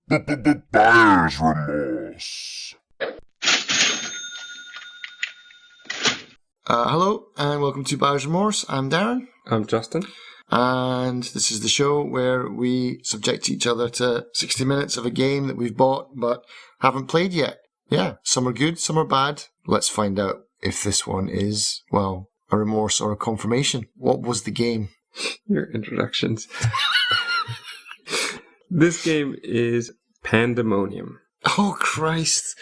Buyer's remorse. Hello, and welcome to Buyer's Remorse. I'm Darren. I'm Justin. And this is the show where we subject each other to 60 minutes of a game that we've bought but haven't played yet. Yeah, some are good, some are bad. Let's find out if this one is, well, a remorse or a confirmation. What was the game? Your introductions. This game is Pandemonium. Oh, Christ.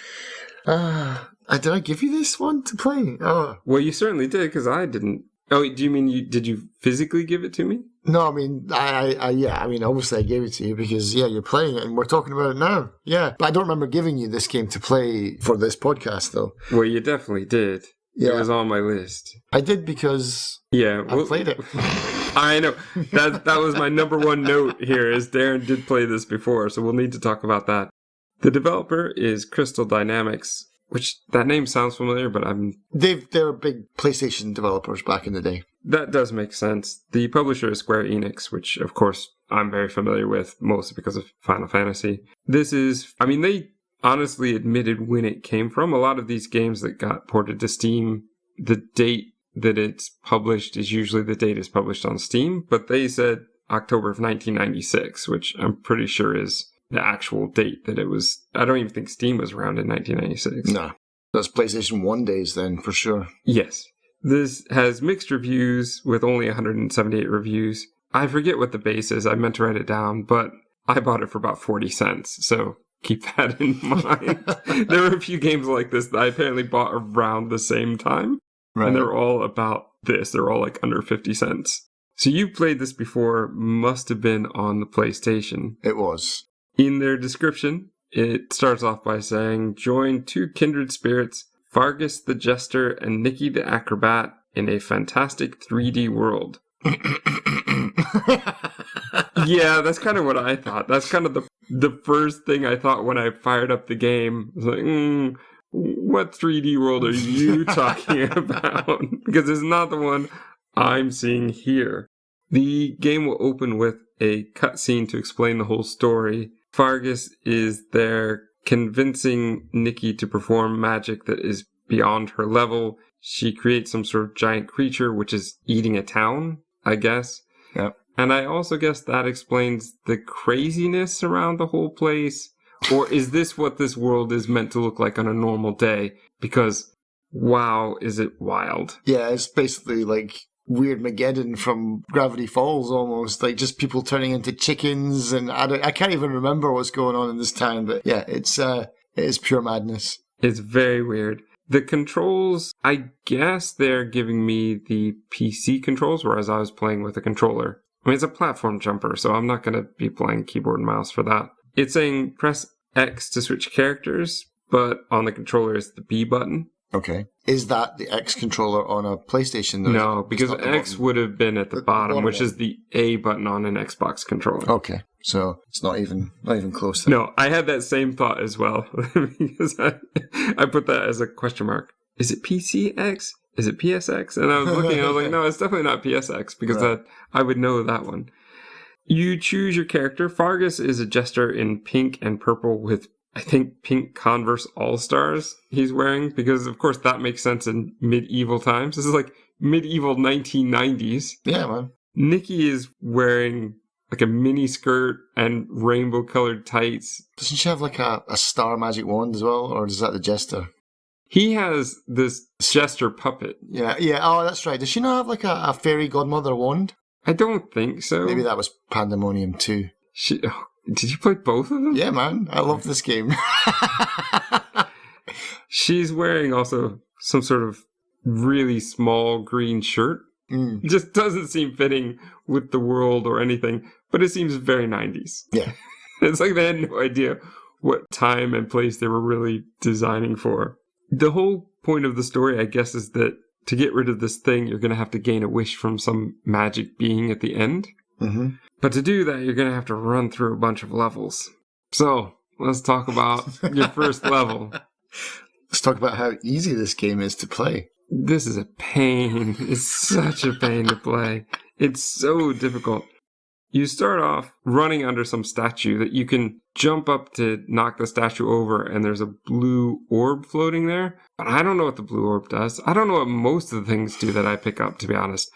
Did I give you this one to play? Oh. Well, you certainly did, because I didn't. Oh, do you mean did you physically give it to me? No, I mean, obviously I gave it to you because, you're playing it and we're talking about it now. Yeah, but I don't remember giving you this game to play for this podcast, though. Well, you definitely did. Yeah. It was on my list. I did because I played it. I know. That was my number one note here, is Darren did play this before, so we'll need to talk about that. The developer is Crystal Dynamics, which that name sounds familiar, but they're big PlayStation developers back in the day. That does make sense. The publisher is Square Enix, which of course I'm very familiar with, mostly because of Final Fantasy. They honestly admitted when it came from. A lot of these games that got ported to Steam, the date that it's published is usually the date it's published on Steam, but they said October of 1996, which I'm pretty sure is the actual date that it was. I don't even think Steam was around in 1996. No. That's PlayStation 1 days then, for sure. Yes. This has mixed reviews with only 178 reviews. I forget what the base is. I meant to write it down, but I bought it for about 40 cents, so keep that in mind. There were a few games like this that I apparently bought around the same time, right. And they're all about this. They're all like under 50 cents. So you played this before, must have been on the PlayStation. It was. In their description, it starts off by saying, join two kindred spirits, Fargus the Jester and Nikki the Acrobat, in a fantastic 3D world. Yeah, that's kind of what I thought. That's kind of the first thing I thought when I fired up the game. I was like, what 3D world are you talking about? Because it's not the one I'm seeing here. The game will open with a cutscene to explain the whole story. Fargus is there convincing Nikki to perform magic that is beyond her level. She creates some sort of giant creature which is eating a town, I guess. Yep. And I also guess that explains the craziness around the whole place. Or is this what this world is meant to look like on a normal day? Because, wow, is it wild. Yeah, it's basically like Weird Mageddon from Gravity Falls almost, like just people turning into chickens, and I can't even remember what's going on in this town, but yeah, it is pure madness. It's very weird. The controls, I guess they're giving me the PC controls, whereas I was playing with a controller. I mean, it's a platform jumper, so I'm not going to be playing keyboard and mouse for that. It's saying press X to switch characters, but on the controller is the B button. Okay. Is that the X controller on a PlayStation? No, because X would have been at the bottom, which is the A button on an Xbox controller. Okay. So it's not even close to No, I had that same thought as well. Because I put that as a question mark. Is it PCX? Is it PSX? And I was looking, I was like, no, it's definitely not PSX, because right. I would know that one. You choose your character. Fargus is a jester in pink and purple with, I think, pink Converse All-Stars he's wearing, because, of course, that makes sense in medieval times. This is like medieval 1990s. Yeah, man. Nikki is wearing like a mini skirt and rainbow-colored tights. Doesn't she have like a star magic wand as well, or is that the jester? He has this jester puppet. Yeah. Oh, that's right. Does she not have like a fairy godmother wand? I don't think so. Maybe that was Pandemonium 2. Did you play both of them? Yeah, man. I love this game. She's wearing also some sort of really small green shirt. It just doesn't seem fitting with the world or anything, but it seems very 90s. Yeah. It's like they had no idea what time and place they were really designing for. The whole point of the story, I guess, is that to get rid of this thing, you're going to have to gain a wish from some magic being at the end. Mm-hmm. But to do that, you're going to have to run through a bunch of levels. So, let's talk about your first level. Let's talk about how easy this game is to play. This is a pain. It's such a pain to play. It's so difficult. You start off running under some statue that you can jump up to knock the statue over, and there's a blue orb floating there. But I don't know what the blue orb does. I don't know what most of the things do that I pick up, to be honest.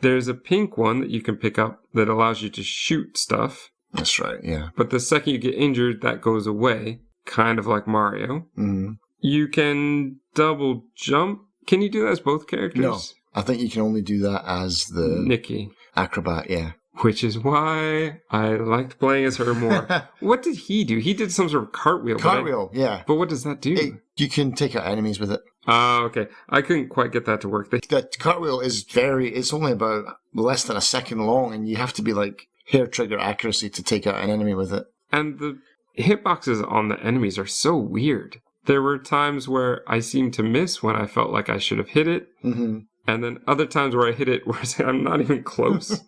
There's a pink one that you can pick up that allows you to shoot stuff. That's right, yeah. But the second you get injured, that goes away, kind of like Mario. Mm-hmm. You can double jump. Can you do that as both characters? No, I think you can only do that as the Nikki. acrobat, yeah. Which is why I liked playing as her more. What did he do? He did some sort of cartwheel. Cartwheel, yeah. But what does that do? You can take out enemies with it. Oh, okay. I couldn't quite get that to work. The cartwheel is it's only about less than a second long, and you have to be like hair trigger accuracy to take out an enemy with it. And the hitboxes on the enemies are so weird. There were times where I seemed to miss when I felt like I should have hit it. Mm-hmm. And then other times where I hit it where I'm not even close.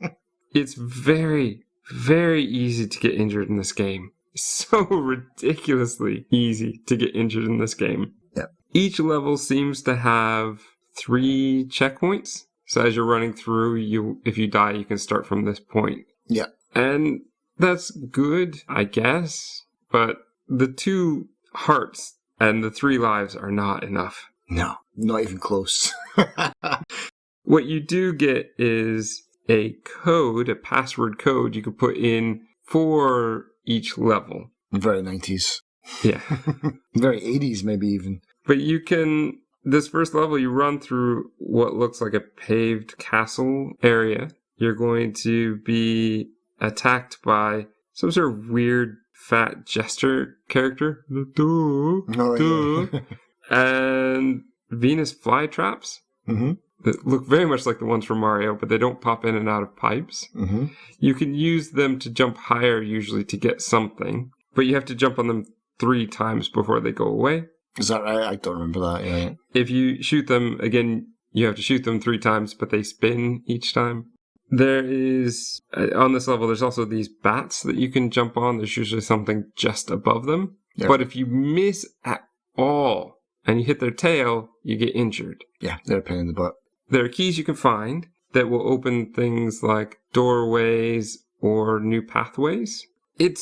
It's very, very easy to get injured in this game. So ridiculously easy to get injured in this game. Yep. Each level seems to have 3 checkpoints. So as you're running through, if you die, you can start from this point. Yeah. And that's good, I guess. But the 2 hearts and the 3 lives are not enough. No, not even close. What you do get is a code, a password code you can put in for each level. Very 90s. Yeah. Very 80s, maybe even. But you can, this first level, you run through what looks like a paved castle area. You're going to be attacked by some sort of weird fat jester character. And Venus flytraps. Mm-hmm. That look very much like the ones from Mario, but they don't pop in and out of pipes. Mm-hmm. You can use them to jump higher usually to get something, but you have to jump on them 3 times before they go away. Is that right? I don't remember that. Yeah. If you shoot them, again, you have to shoot them 3 times, but they spin each time. There is, on this level, there's also these bats that you can jump on. There's usually something just above them. Yep. But if you miss at all and you hit their tail, you get injured. Yeah, they're a pain in the butt. There are keys you can find that will open things like doorways or new pathways. It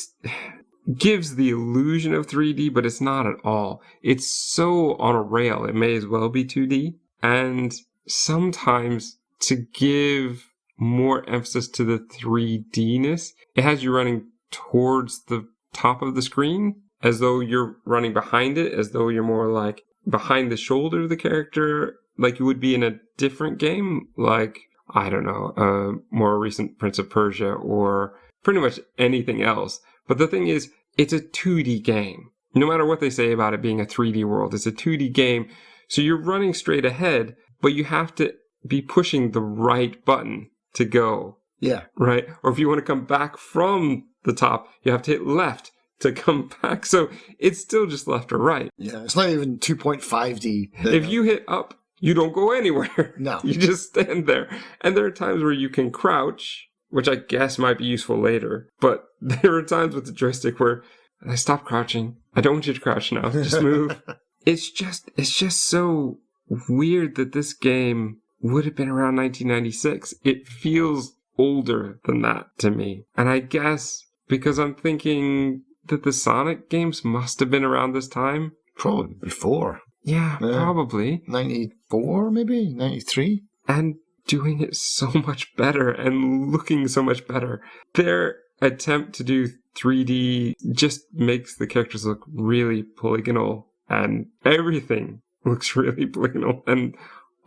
gives the illusion of 3D, but it's not at all. It's so on a rail, it may as well be 2D. And sometimes to give more emphasis to the 3D-ness, it has you running towards the top of the screen as though you're running behind it, as though you're more like behind the shoulder of the character, like you would be in a different game, like, I don't know, a more recent Prince of Persia or pretty much anything else. But the thing is, it's a 2D game. No matter what they say about it being a 3D world, it's a 2D game. So you're running straight ahead, but you have to be pushing the right button to go. Yeah. Right? Or if you want to come back from the top, you have to hit left to come back. So it's still just left or right. Yeah, it's not even 2.5D. If you hit up, you don't go anywhere. No. You just stand there. And there are times where you can crouch, which I guess might be useful later. But there are times with the joystick where I stop crouching. I don't want you to crouch now. Just move. It's just so weird that this game would have been around 1996. It feels older than that to me. And I guess because I'm thinking that the Sonic games must have been around this time. Probably before. Yeah, probably. 94, maybe? 93? And doing it so much better and looking so much better. Their attempt to do 3D just makes the characters look really polygonal, and everything looks really polygonal and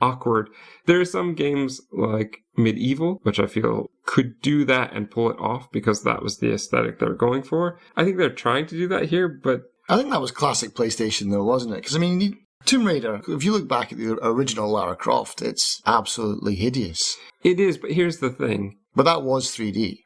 awkward. There are some games like Medieval, which I feel could do that and pull it off because that was the aesthetic they were going for. I think they're trying to do that here, but I think that was classic PlayStation though, wasn't it? Because I mean, Tomb Raider, if you look back at the original Lara Croft, it's absolutely hideous. It is, but here's the thing. But that was 3D.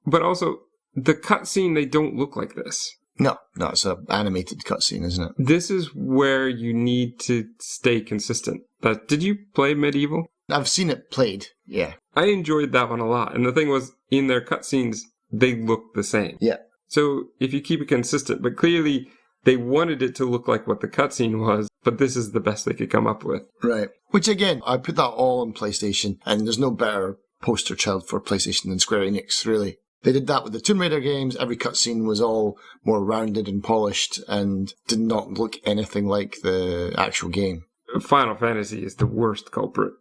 But also, the cutscene, they don't look like this. No, it's an animated cutscene, isn't it? This is where you need to stay consistent. Did you play Medieval? I've seen it played, yeah. I enjoyed that one a lot. And the thing was, in their cutscenes, they look the same. Yeah. So if you keep it consistent, but clearly they wanted it to look like what the cutscene was, but this is the best they could come up with. Right. Which again, I put that all on PlayStation, and there's no better poster child for PlayStation than Square Enix, really. They did that with the Tomb Raider games. Every cutscene was all more rounded and polished and did not look anything like the actual game. Final Fantasy is the worst culprit.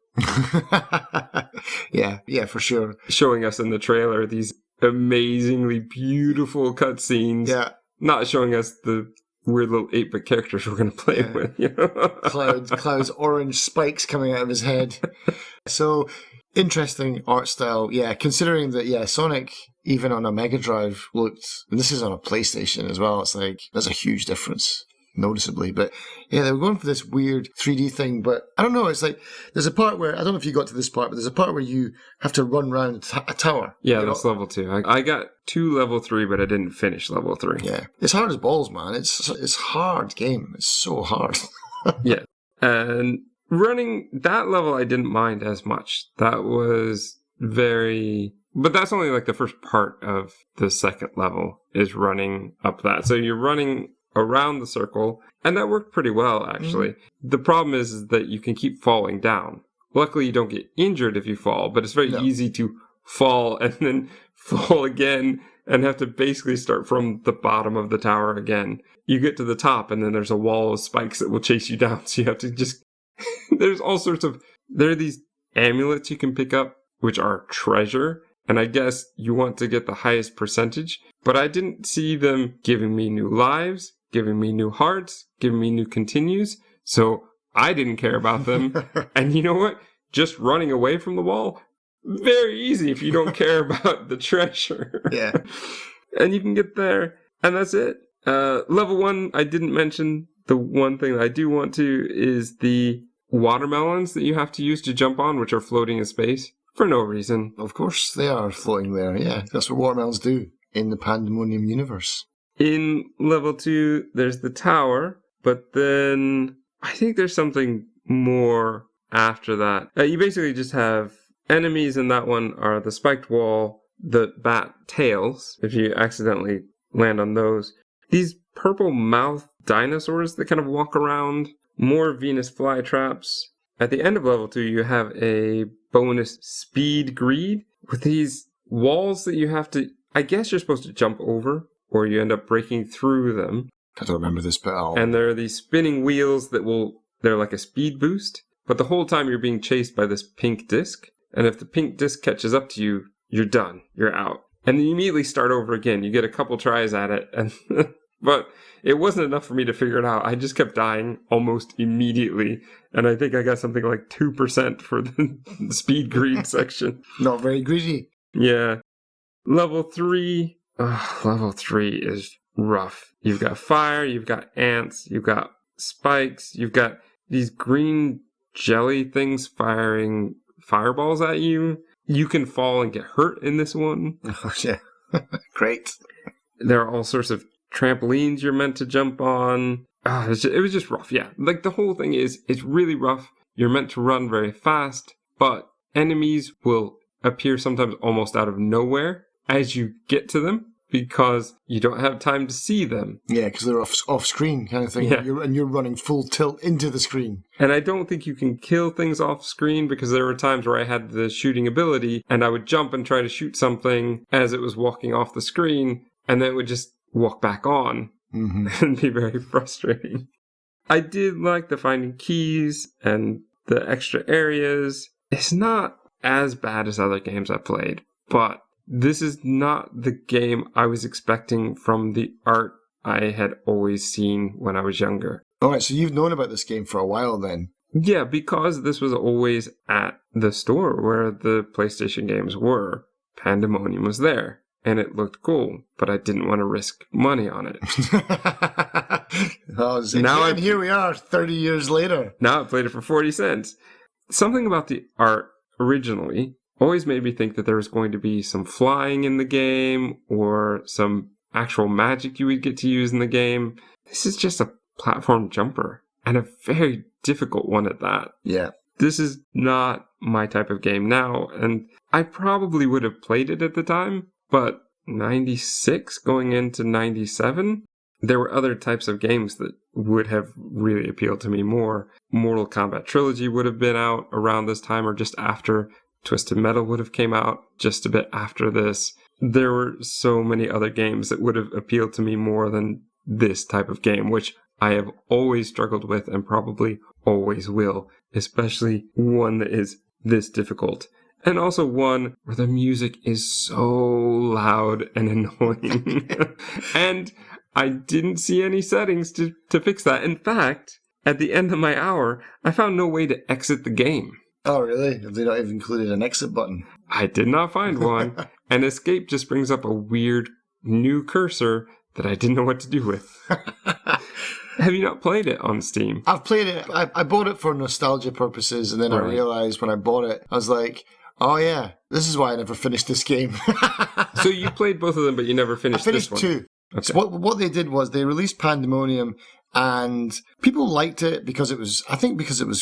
Yeah, for sure. Showing us in the trailer these amazingly beautiful cutscenes. Yeah. Not showing us the weird little 8-bit characters we're going to play with. You know? Cloud's orange spikes coming out of his head. So, interesting art style. Yeah, considering that, Sonic, even on a Mega Drive, looked, and this is on a PlayStation as well, it's like, there's a huge difference, noticeably. But yeah, they were going for this weird 3D thing, but I don't know, it's like, there's a part where, I don't know if you got to this part, but there's a part where you have to run around a tower. Yeah, that's level 2. I got to level 3, but I didn't finish level 3. Yeah. It's hard as balls, man. It's hard game. It's so hard. Yeah. And running that level, I didn't mind as much. That was but that's only like the first part of the second level is running up that. So you're running around the circle, and that worked pretty well, actually. Mm-hmm. The problem is that you can keep falling down. Luckily, you don't get injured if you fall, but it's very easy to fall and then fall again and have to basically start from the bottom of the tower again. You get to the top, and then there's a wall of spikes that will chase you down, so you have to just... There's all sorts of... There are these amulets you can pick up, which are treasure, and I guess you want to get the highest percentage, but I didn't see them giving me new lives, giving me new hearts, giving me new continues, so I didn't care about them. And you know what? Just running away from the wall, very easy if you don't care about the treasure. Yeah. And you can get there, and that's it. Level 1, I didn't mention. The one thing that I do want to is the watermelons that you have to use to jump on, which are floating in space for no reason. Of course they are floating there, yeah. That's what watermelons do in the Pandemonium universe. In level 2, there's the tower, but then I think there's something more after that. You basically just have enemies in that one are the spiked wall, the bat tails, if you accidentally land on those. These purple mouth dinosaurs that kind of walk around, more Venus flytraps. At the end of level 2, you have a bonus speed greed with these walls that you have to, I guess you're supposed to jump over, or you end up breaking through them. I don't remember this bit at all. And there are these spinning wheels they're like a speed boost, but the whole time you're being chased by this pink disc. And if the pink disc catches up to you, you're done. You're out. And then you immediately start over again. You get a couple tries at it, and but it wasn't enough for me to figure it out. I just kept dying almost immediately, and I think I got something like 2% for the speed greed section. Not very greedy. Yeah. Level 3 is rough. You've got fire, you've got ants, you've got spikes, you've got these green jelly things firing fireballs at you. You can fall and get hurt in this one. Oh, yeah. Great. There are all sorts of trampolines you're meant to jump on. It was just rough, yeah. Like, the whole thing it's really rough. You're meant to run very fast, but enemies will appear sometimes almost out of nowhere as you get to them because you don't have time to see them. Yeah, because they're off screen kind of thing. Yeah. You're running full tilt into the screen. And I don't think you can kill things off screen because there were times where I had the shooting ability and I would jump and try to shoot something as it was walking off the screen, and then it would just walk back on and be very frustrating. I did like the finding keys and the extra areas. It's not as bad as other games I played, but this is not the game I was expecting from the art I had always seen when I was younger. All right, so you've known about this game for a while then. Yeah, because this was always at the store where the PlayStation games were. Pandemonium was there, and it looked cool, but I didn't want to risk money on it. And here we are, 30 years later. Now I played it for 40 cents. Something about the art originally always made me think that there was going to be some flying in the game or some actual magic you would get to use in the game. This is just a platform jumper, and a very difficult one at that. Yeah. This is not my type of game now, and I probably would have played it at the time, but 96 going into 97, there were other types of games that would have really appealed to me more. Mortal Kombat Trilogy would have been out around this time or just after. Twisted Metal would have came out just a bit after this. there were so many other games that would have appealed to me more than this type of game, which I have always struggled with and probably always will, especially one that is this difficult. And also one where the music is so loud and annoying. And I didn't see any settings to fix that. In fact, at the end of my hour, I found no way to exit the game. Oh, really? Have they not even included an exit button? I did not find one. And escape just brings up a weird new cursor that I didn't know what to do with. Have you not played it on Steam? I've played it. I bought it for nostalgia purposes, and then I realized when I bought it, I was like, oh yeah, this is why I never finished this game. So you played both of them, but you never finished this one? I finished 2. Okay. So what they did was they released Pandemonium, and people liked it because it was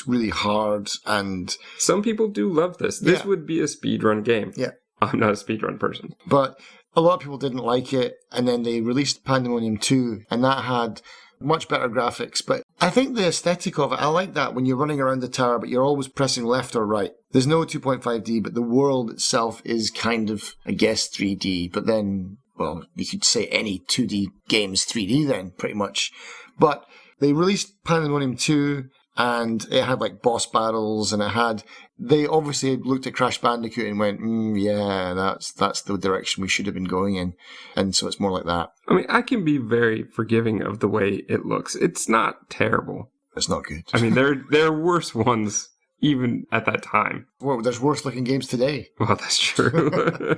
really hard, and some people do love this. This would be a speedrun game. Yeah. I'm not a speedrun person. But a lot of people didn't like it, and then they released Pandemonium 2, and that had much better graphics. But I think the aesthetic of it, I like that when you're running around the tower, but you're always pressing left or right. There's no 2.5D, but the world itself is kind of, I guess, 3D. But then, well, you could say any 2D game's 3D then, pretty much. But they released Pandemonium 2, and it had like boss battles, and they obviously looked at Crash Bandicoot and went, yeah, that's the direction we should have been going in. And so it's more like that. I mean, I can be very forgiving of the way it looks. It's not terrible. It's not good. I mean, there are worse ones even at that time. Well, there's worse looking games today. Well, that's true.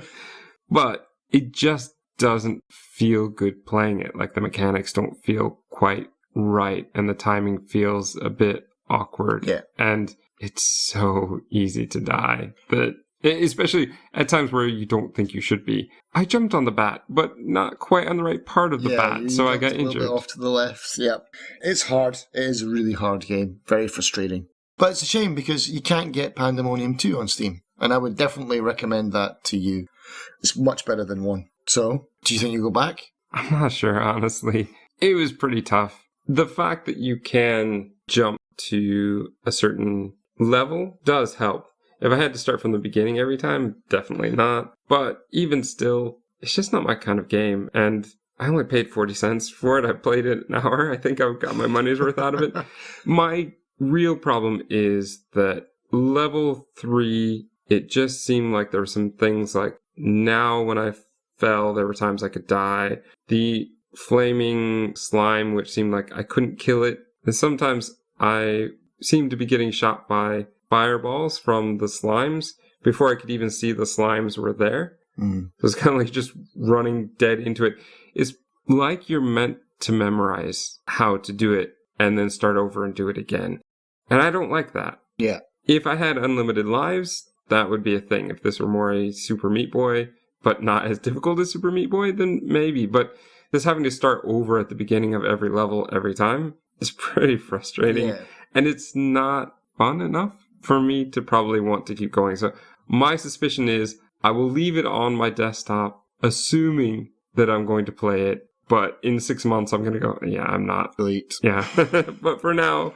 But it just doesn't feel good playing it. Like the mechanics don't feel quite right, and the timing feels a bit awkward. Yeah. And it's so easy to die, that especially at times where you don't think you should be. I jumped on the bat, but not quite on the right part of the bat, so I got injured. A little bit off to the left. Yeah, it's hard. It is a really hard game. Very frustrating. But it's a shame because you can't get Pandemonium 2 on Steam, and I would definitely recommend that to you. It's much better than 1. So, do you think you go back? I'm not sure, honestly. It was pretty tough. The fact that you can jump to a certain level does help. If I had to start from the beginning every time, definitely not. But even still, it's just not my kind of game. And I only paid 40 cents for it. I played it an hour. I think I got my money's worth out of it. My real problem is that level 3, it just seemed like there were some things like now when I fell, there were times I could die. The flaming slime, which seemed like I couldn't kill it. And sometimes I seemed to be getting shot by fireballs from the slimes before I could even see the slimes were there. So it's kind of like just running dead into it. It's like you're meant to memorize how to do it and then start over and do it again. And I don't like that. Yeah. If I had unlimited lives, that would be a thing. If this were more a Super Meat Boy, but not as difficult as Super Meat Boy, then maybe. But this having to start over at the beginning of every level every time is pretty frustrating. Yeah. And it's not fun enough for me to probably want to keep going. So my suspicion is I will leave it on my desktop, assuming that I'm going to play it. But in 6 months, I'm going to go, yeah, I'm not. Delete. Yeah. But for now,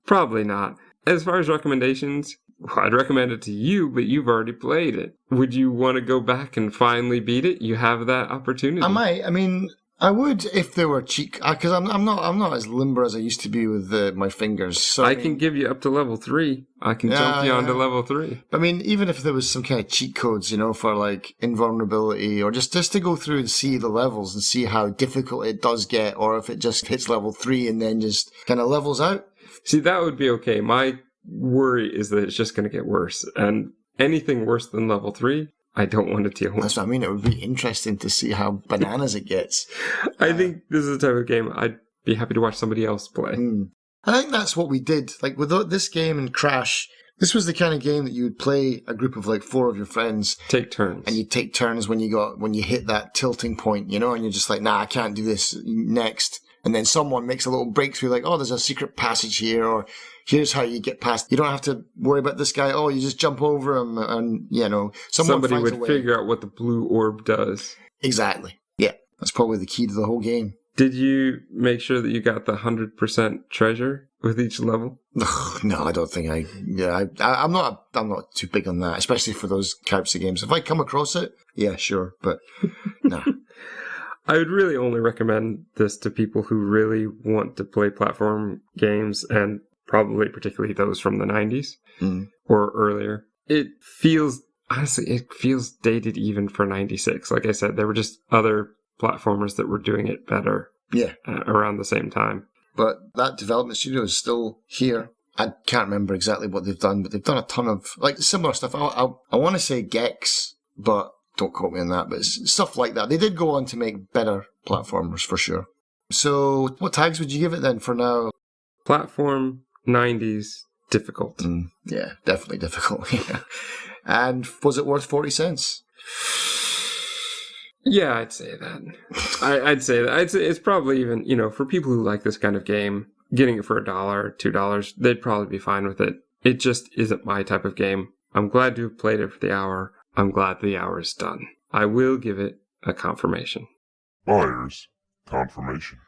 probably not. As far as recommendations, I'd recommend it to you, but you've already played it. Would you want to go back and finally beat it? You have that opportunity. I might. I mean, I would if there were cheat, because I'm not as limber as I used to be with my fingers. So I can give you up to level 3. I can jump you onto level 3. I mean, even if there was some kind of cheat codes, for like invulnerability, or just to go through and see the levels and see how difficult it does get, or if it just hits level 3 and then just kind of levels out. See, that would be okay. My worry is that it's just going to get worse, and anything worse than level 3, I don't want to deal with. That's what I mean. It would be interesting to see how bananas it gets. I think this is the type of game I'd be happy to watch somebody else play. I think that's what we did. Like with this game and Crash, this was the kind of game that you would play a group of like 4 of your friends. Take turns. And you take turns when you hit that tilting point, and you're just like, nah, I can't do this next. And then someone makes a little breakthrough like, oh, there's a secret passage here, or here's how you get past. You don't have to worry about this guy. Oh, you just jump over him, and somebody would figure out what the blue orb does. Exactly. Yeah, that's probably the key to the whole game. Did you make sure that you got the 100% treasure? with each level? No, I don't think I'm not too big on that, especially for those types of games. If I come across it, yeah, sure, but nah. I would really only recommend this to people who really want to play platform games, and probably particularly those from the 90s or earlier. Honestly, it feels dated even for 96. Like I said, there were just other platformers that were doing it better around the same time. But that development studio is still here. I can't remember exactly what they've done, but they've done a ton of like similar stuff. I want to say Gex, but don't quote me on that. But it's stuff like that. They did go on to make better platformers for sure. So what tags would you give it then for now? Platform, 90s, difficult. Yeah, definitely difficult. Yeah. And was it worth 40 cents? Yeah, I'd say that. I'd say that. I'd say it's probably even, for people who like this kind of game, getting it for $1, $2, they'd probably be fine with it. It just isn't my type of game. I'm glad to have played it for the hour. I'm glad the hour is done. I will give it a confirmation. Buyer's confirmation.